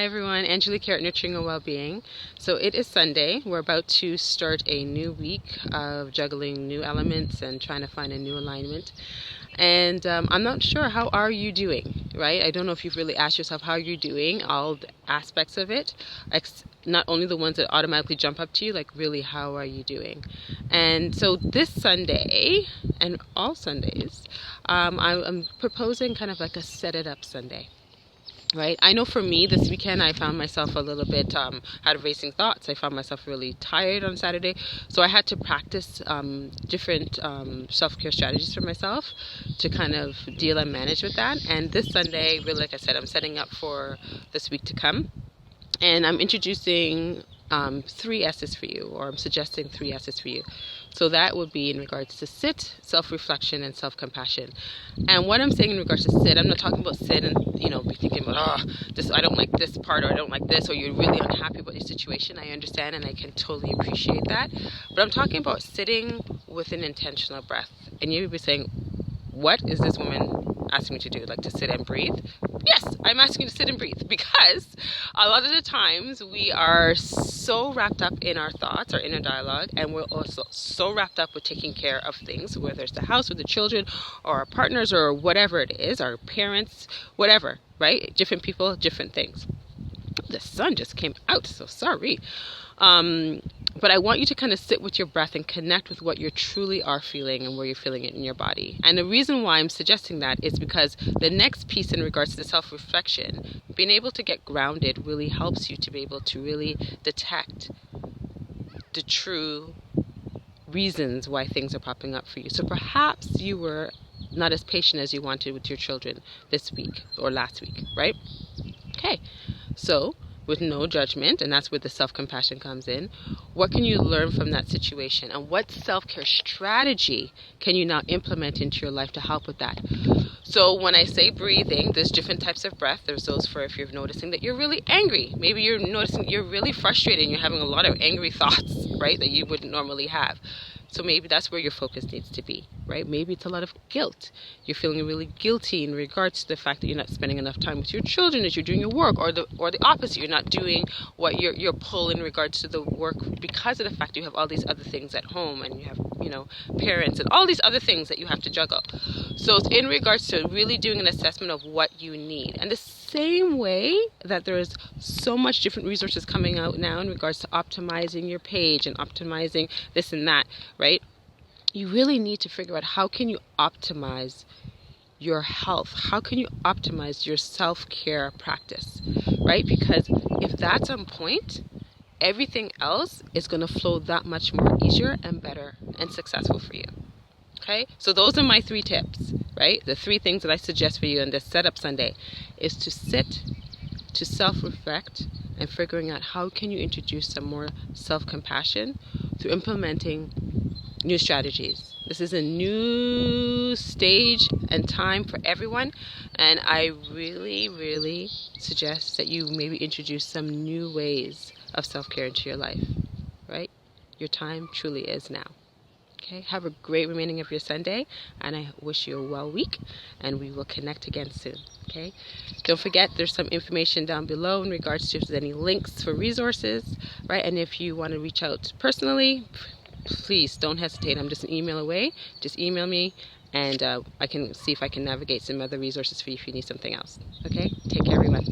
Hi everyone, Angelique here at Nurturing and Wellbeing. So it is Sunday. We're about to start a new week of juggling new elements and trying to find a new alignment. And I'm not sure, how are you doing, right? I don't know if you've really asked yourself how you're doing, all the aspects of it, not only the ones that automatically jump up to you, like really, how are you doing? And so this Sunday, and all Sundays, I'm proposing kind of like a set it up Sunday. Right. I know for me this weekend I found myself a little bit had racing thoughts. I found myself really tired on Saturday, so I had to practice different self-care strategies for myself to kind of deal and manage with that. And this Sunday, really, like I said, I'm setting up for this week to come, and I'm introducing 3 S's for you, or I'm suggesting 3 S's for you. So that would be in regards to sit, self-reflection, and self-compassion. And what I'm saying in regards to sit, I'm not talking about sit and be thinking about this, I don't like this part, or I don't like this, or you're really unhappy about your situation. I understand and I can totally appreciate that. But I'm talking about sitting with an intentional breath. And you'll be saying, what is this woman asking me to do? Like to sit and breathe? Yes, I'm asking you to sit and breathe, because a lot of the times we are so wrapped up in our thoughts, our inner dialogue, and we're also so wrapped up with taking care of things, whether it's the house or the children or our partners or whatever it is, our parents, whatever, right? Different people, different things. The sun just came out, so sorry. But I want you to kind of sit with your breath and connect with what you truly are feeling and where you're feeling it in your body. And the reason why I'm suggesting that is because the next piece in regards to the self-reflection, being able to get grounded really helps you to be able to really detect the true reasons why things are popping up for you. So perhaps you were not as patient as you wanted with your children this week or last week, right? Okay, so with no judgment, and that's where the self-compassion comes in. What can you learn from that situation? And what self-care strategy can you now implement into your life to help with that? So when I say breathing, there's different types of breath. There's those for if you're noticing that you're really angry. Maybe you're noticing you're really frustrated and you're having a lot of angry thoughts, right, that you wouldn't normally have. So maybe that's where your focus needs to be, right? Maybe it's a lot of guilt. You're feeling really guilty in regards to the fact that you're not spending enough time with your children as you're doing your work, or the opposite. You're not doing what your pull in regards to the work because of the fact you have all these other things at home, and you have, parents and all these other things that you have to juggle. So it's in regards to really doing an assessment of what you need. And the same way that there is so much different resources coming out now in regards to optimizing your page and optimizing this and that, right? You really need to figure out, how can you optimize your health? How can you optimize your self-care practice, right? Because if that's on point, everything else is going to flow that much more easier and better and successful for you. Okay, so those are my 3 tips, right? The 3 things that I suggest for you in this setup Sunday is to sit, to self-reflect, and figuring out how can you introduce some more self-compassion through implementing new strategies. This is a new stage and time for everyone, and I really, really suggest that you maybe introduce some new ways of self-care into your life, right? Your time truly is now. Okay, have a great remaining of your Sunday, and I wish you a well week, and we will connect again soon. Okay, don't forget, there's some information down below in regards to if there's any links for resources, right? And if you want to reach out personally, please don't hesitate. I'm just an email away. Just email me, and I can see if I can navigate some other resources for you if you need something else. Okay, take care everyone.